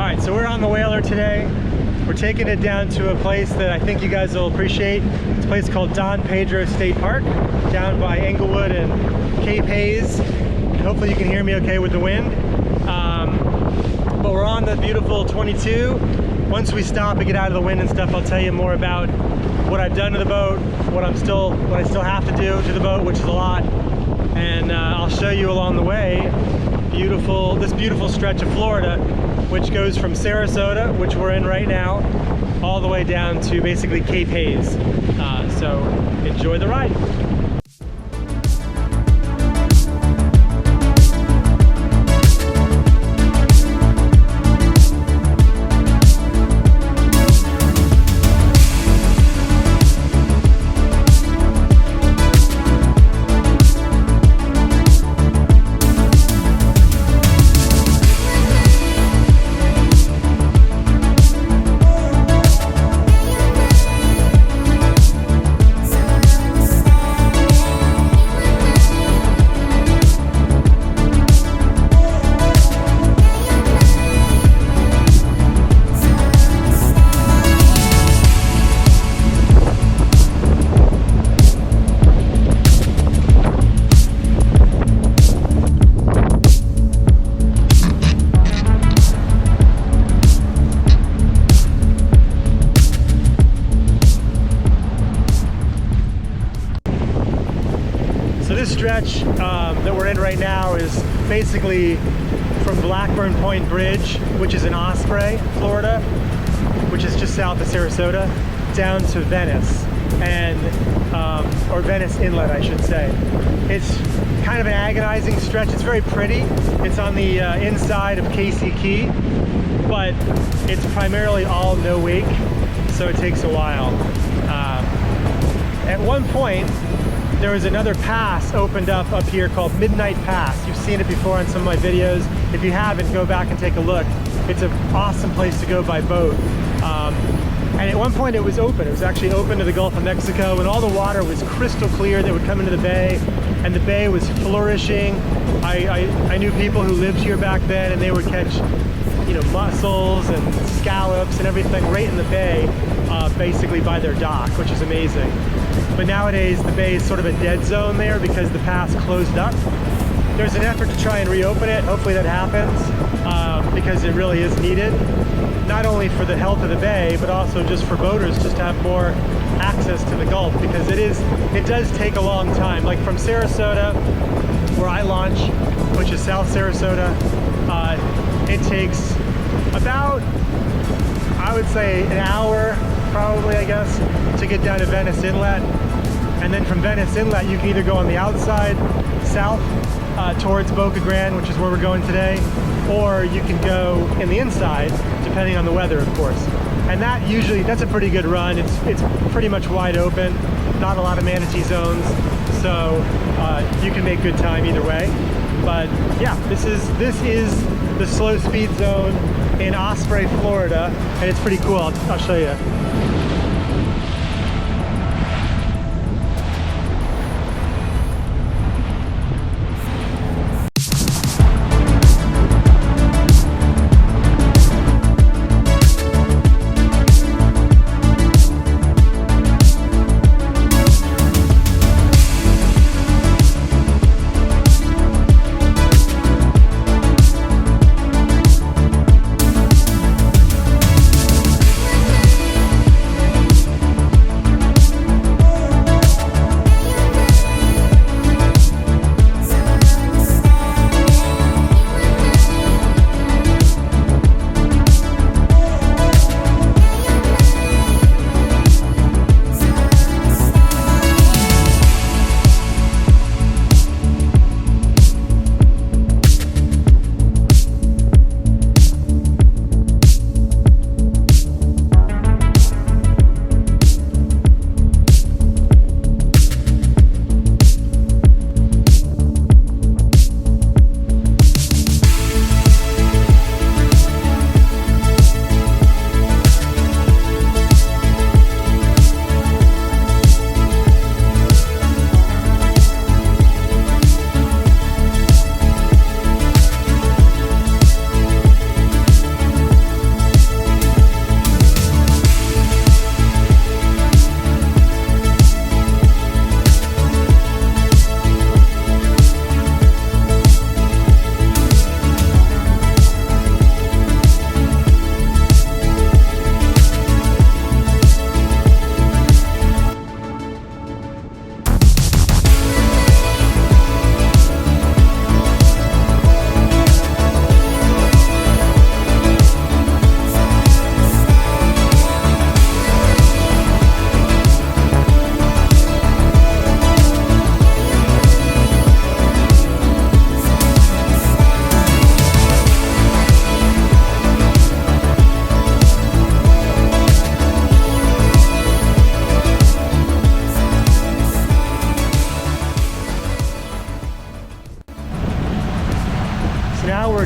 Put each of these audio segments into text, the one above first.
right, so we're on the Whaler today. We're taking it down to a place that I think you guys will appreciate. It's a place called Don Pedro State Park, down by Englewood and Cape Hayes. Hopefully you can hear me okay with the wind. But we're on the beautiful 22. Once we stop and get out of the wind and stuff, I'll tell you more about what I've done to the boat, what I still have to do to the boat, which is a lot. And I'll show you along the way this beautiful stretch of Florida, which goes from Sarasota, which we're in right now, all the way down to basically Cape Hayes. So enjoy the ride. This stretch that we're in right now is basically from Blackburn Point Bridge, which is in Osprey, Florida, which is just south of Sarasota, down to Venice, and or Venice Inlet, I should say. It's kind of an agonizing stretch. It's very pretty. It's on the inside of Casey Key, but it's primarily all no wake, so it takes a while. At one point, there was another pass opened up here called Midnight Pass. You've seen it before on some of my videos. If you haven't, go back and take a look. It's an awesome place to go by boat. And at one point it was open. It was actually open to the Gulf of Mexico, and all the water was crystal clear that would come into the bay, and the bay was flourishing. I knew people who lived here back then, and they would catch, you know, mussels and scallops and everything right in the bay, basically by their dock, which is amazing. But nowadays the bay is sort of a dead zone there because the pass closed up. There's an effort to try and reopen it. Hopefully that happens, because it really is needed, not only for the health of the bay, but also just for boaters, just to have more access to the Gulf, because it does take a long time. Like from Sarasota, where I launch, which is South Sarasota, it takes about, I would say, an hour probably, I guess, to get down to Venice Inlet. And then from Venice Inlet, you can either go on the outside, south, towards Boca Grande, which is where we're going today, or you can go in the inside, depending on the weather, of course. And that's a pretty good run. It's pretty much wide open, not a lot of manatee zones, so you can make good time either way. But yeah, this is the slow speed zone in Osprey, Florida, and it's pretty cool. I'll show you.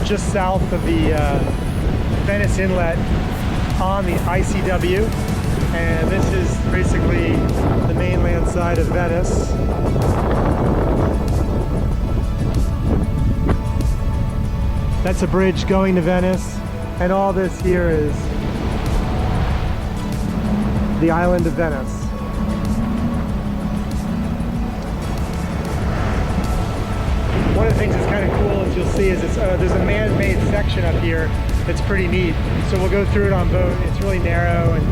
just south of the Venice Inlet on the ICW, and this is basically the mainland side of Venice. That's a bridge going to Venice, and all this here is the island of Venice. One of the things that's kind of cool, as you'll see, is there's a man-made section up here that's pretty neat. So we'll go through it on boat. It's really narrow, and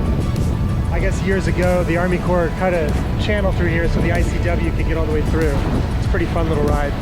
I guess years ago the Army Corps cut a channel through here so the ICW could get all the way through. It's a pretty fun little ride.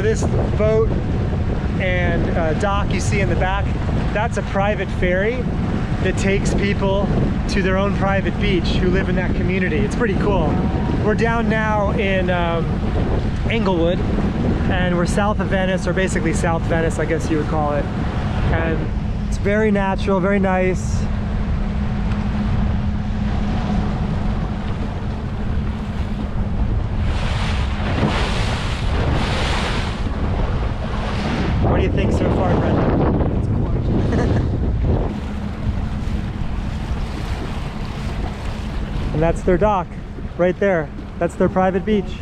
This boat and dock you see in the back, that's a private ferry that takes people to their own private beach who live in that community. It's pretty cool. We're down now in Englewood, and we're south of Venice, or basically South Venice, I guess you would call it. And it's very natural, very nice. What do you think so far, Brenda? It's gorgeous. And that's their dock, right there. That's their private beach.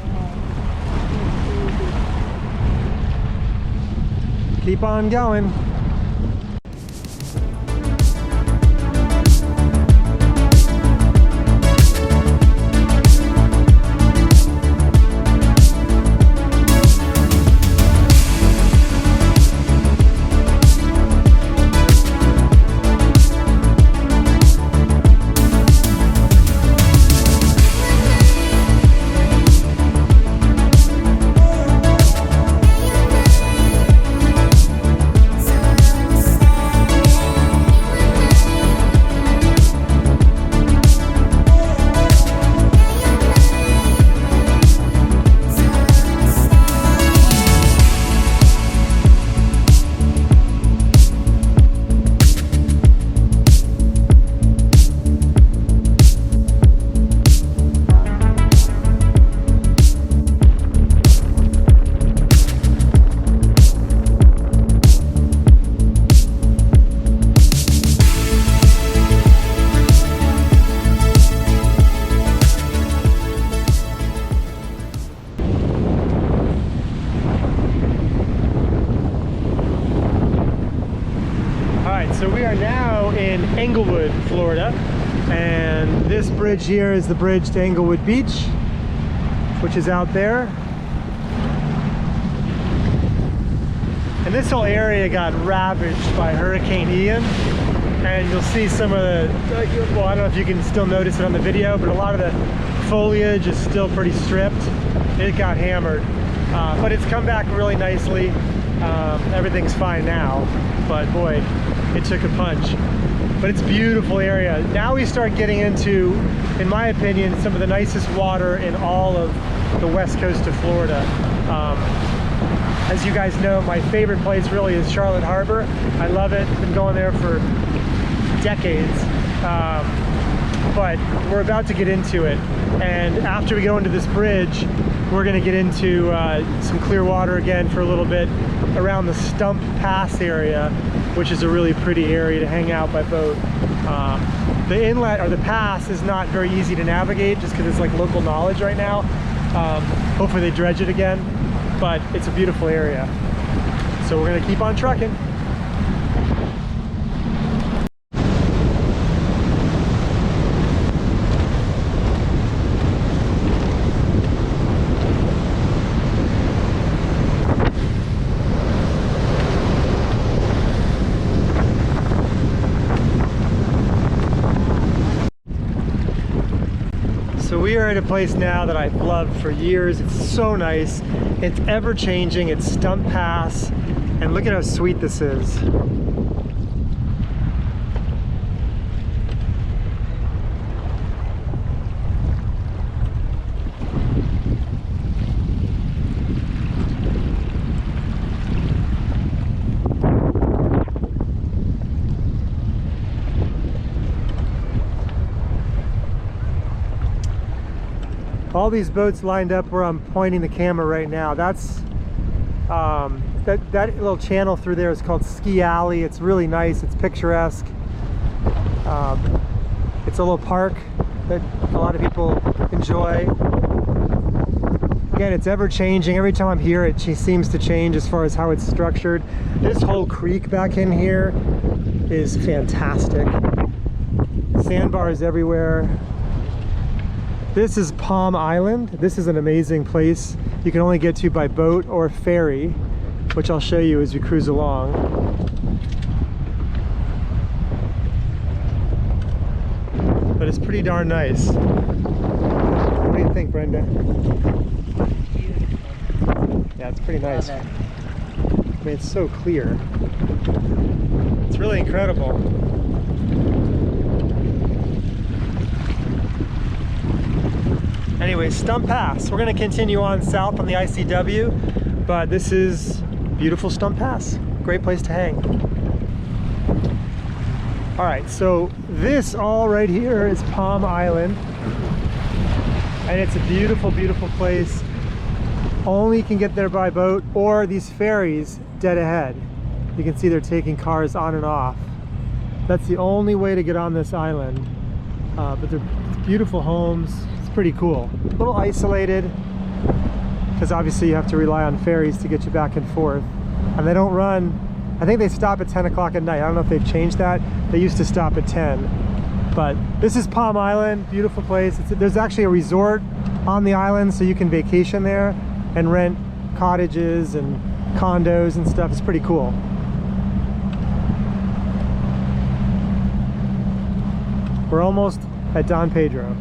Keep on going. So we are now in Englewood, Florida, and this bridge here is the bridge to Englewood Beach, which is out there. And this whole area got ravaged by Hurricane Ian, and you'll see some of the, well, I don't know if you can still notice it on the video, but a lot of the foliage is still pretty stripped. It got hammered, but it's come back really nicely. Everything's fine now, but boy, it took a punch. But it's a beautiful area. Now we start getting into, in my opinion, some of the nicest water in all of the west coast of Florida. As you guys know, my favorite place really is Charlotte Harbor. I love it. Been going there for decades. But we're about to get into it. And after we go into this bridge, we're gonna get into some clear water again for a little bit around the Stump Pass area, which is a really pretty area to hang out by boat. The inlet, or the pass, is not very easy to navigate just because it's like local knowledge right now. Hopefully they dredge it again, but it's a beautiful area. So we're gonna keep on trucking. So we are at a place now that I've loved for years. It's so nice. It's ever changing. It's Stump Pass. And look at how sweet this is. All these boats lined up where I'm pointing the camera right now. That's that little channel through there is called Ski Alley. It's really nice. It's picturesque. It's a little park that a lot of people enjoy. Again, it's ever changing. Every time I'm here, it seems to change as far as how it's structured. This whole creek back in here is fantastic. Sandbars everywhere. This is Palm Island. This is an amazing place. You can only get to by boat or ferry, which I'll show you as we cruise along. But it's pretty darn nice. What do you think, Brenda? Yeah, it's pretty nice. I mean, it's so clear. It's really incredible. Anyway, Stump Pass. We're going to continue on south on the ICW, but this is beautiful Stump Pass. Great place to hang. All right, so this all right here is Palm Island, and it's a beautiful, beautiful place. Only can get there by boat or these ferries dead ahead. You can see they're taking cars on and off. That's the only way to get on this island, but they're beautiful homes. Pretty cool. A little isolated because obviously you have to rely on ferries to get you back and forth, and they don't run. I think they stop at 10 o'clock at night. I don't know if they've changed that. They used to stop at 10. But this is Palm Island, beautiful place. There's actually a resort on the island, so you can vacation there and rent cottages and condos and stuff. It's pretty cool. We're almost at Don Pedro.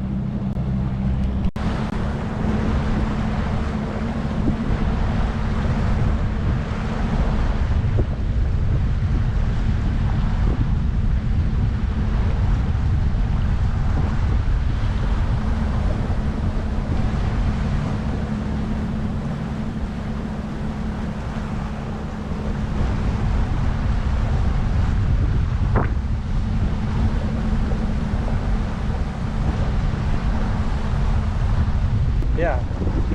Yeah.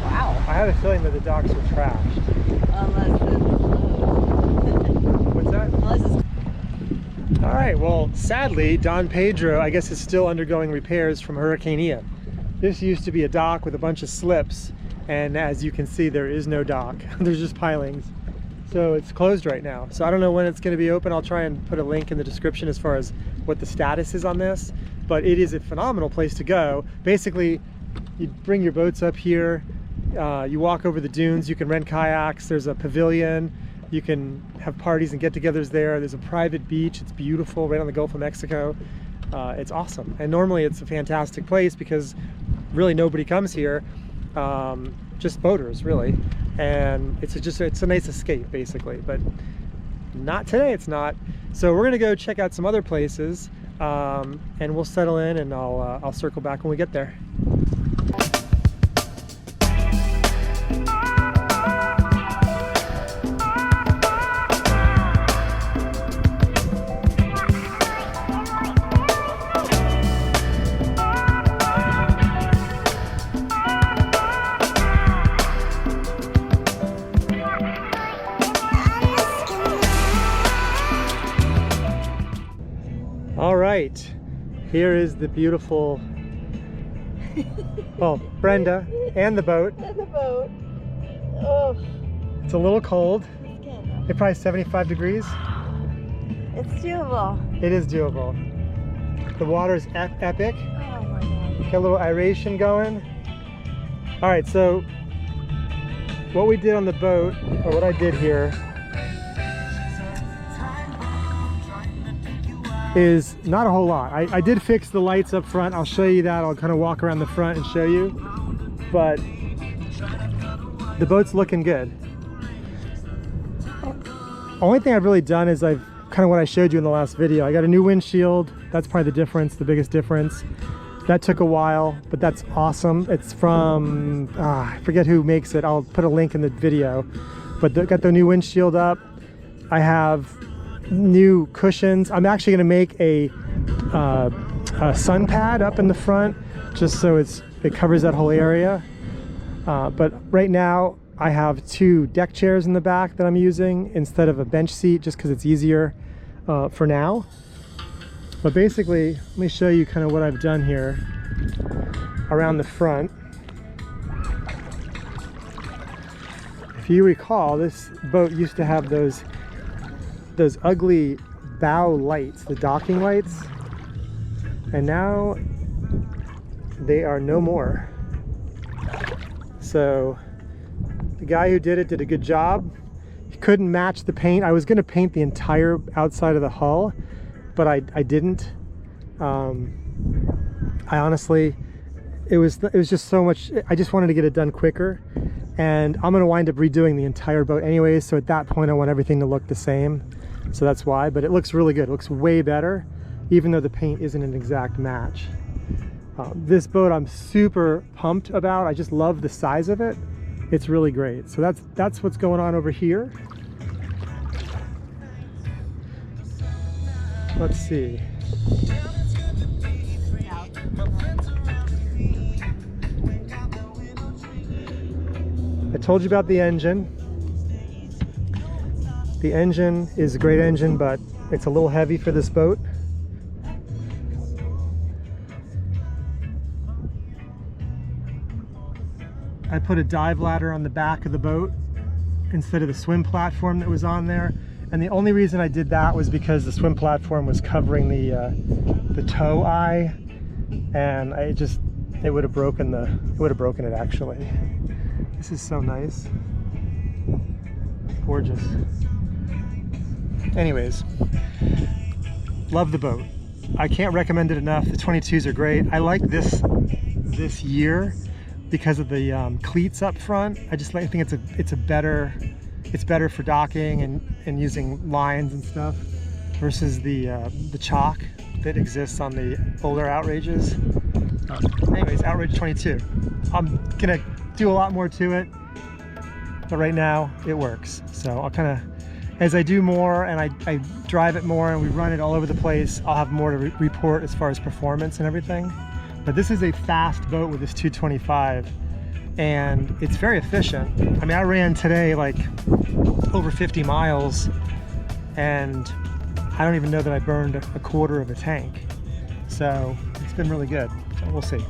Wow. I had a feeling that the docks were trashed. Unless it's What's that? unless it's All right, well, sadly, Don Pedro, I guess, is still undergoing repairs from Hurricane Ian. This used to be a dock with a bunch of slips, and as you can see, there is no dock. There's just pilings. So it's closed right now. So I don't know when it's going to be open. I'll try and put a link in the description as far as what the status is on this, but it is a phenomenal place to go. Basically, you bring your boats up here, you walk over the dunes, you can rent kayaks, there's a pavilion, you can have parties and get-togethers there. There's a private beach, it's beautiful, right on the Gulf of Mexico. It's awesome, and normally it's a fantastic place because really nobody comes here, just boaters really, and it's a nice escape basically, but not today, it's not. So we're gonna go check out some other places, and we'll settle in, and I'll circle back when we get there. All right, here is the beautiful, well, Brenda and the boat. And the boat. Oh, It's a little cold. it's good. It's probably 75 degrees. It's doable. It is doable. The water is epic. Oh my god. Got a little aeration going. All right, so what we did on the boat, or what I did here, is not a whole lot. I did fix the lights up front. I'll show you that. I'll kind of walk around the front and show you. But the boat's looking good. Only thing I've really done is I've kind of what I showed you in the last video. I got a new windshield. That's probably the difference, the biggest difference. That took a while, but that's awesome. It's from, I forget who makes it. I'll put a link in the video. But got the new windshield up. I have new cushions. I'm actually going to make a sun pad up in the front, just so it covers that whole area. But right now I have 2 deck chairs in the back that I'm using instead of a bench seat, just because it's easier for now. But basically, let me show you kind of what I've done here around the front. If you recall, this boat used to have those ugly bow lights, the docking lights, and now they are no more. So the guy who did it did a good job. He couldn't match the paint. I was going to paint the entire outside of the hull, but I didn't. I honestly, it was just so much. I just wanted to get it done quicker, and I'm going to wind up redoing the entire boat anyways. So at that point, I want everything to look the same. So that's why. But it looks really good. It looks way better, even though the paint isn't an exact match. This boat I'm super pumped about. I just love the size of it. It's really great. So that's what's going on over here. Let's see. I told you about the engine. The engine is a great engine, but it's a little heavy for this boat. I put a dive ladder on the back of the boat instead of the swim platform that was on there. And the only reason I did that was because the swim platform was covering the tow eye, and it would have broken it actually. This is so nice. Gorgeous. Anyways, love the boat. I can't recommend it enough. The 22s are great. I like this year because of the cleats up front. I think it's better for docking and using lines and stuff versus the chalk that exists on the older outrages. Anyways, outrage 22. I'm gonna do a lot more to it, but right now it works. So I'll kind of, as I do more and I drive it more and we run it all over the place, I'll have more to report as far as performance and everything. But this is a fast boat with this 225, and it's very efficient. I mean, I ran today like over 50 miles, and I don't even know that I burned a quarter of a tank. So it's been really good. So we'll see.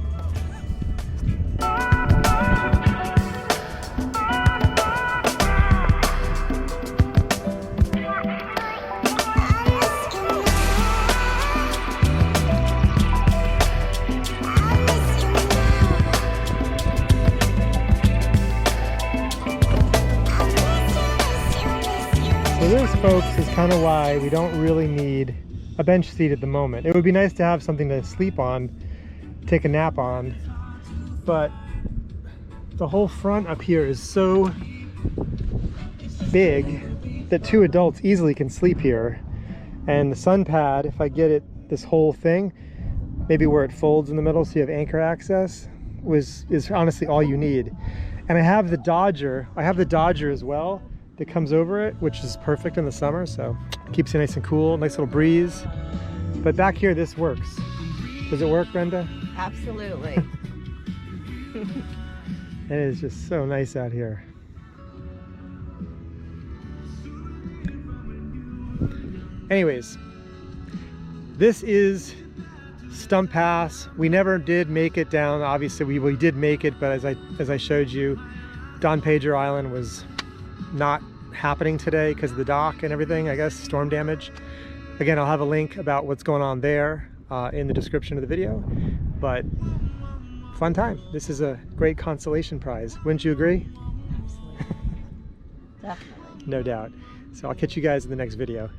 So this, folks, is kind of why we don't really need a bench seat at the moment. It would be nice to have something to sleep on, take a nap on, but the whole front up here is so big that 2 adults easily can sleep here. And the sun pad, if I get it, this whole thing, maybe where it folds in the middle so you have anchor access, is honestly all you need. And I have the Dodger as well that comes over it, which is perfect in the summer, so keeps you nice and cool, nice little breeze. But back here, this works. Does it work, Brenda? Absolutely. It is just so nice out here. Anyways, this is Stump Pass. We never did make it down. Obviously we did make it, but as I showed you, Don Pedro Island was not happening today because of the dock and everything, I guess, storm damage. Again, I'll have a link about what's going on there in the description of the video, but fun time. This is a great consolation prize. Wouldn't you agree? Absolutely. Definitely. No doubt. So I'll catch you guys in the next video.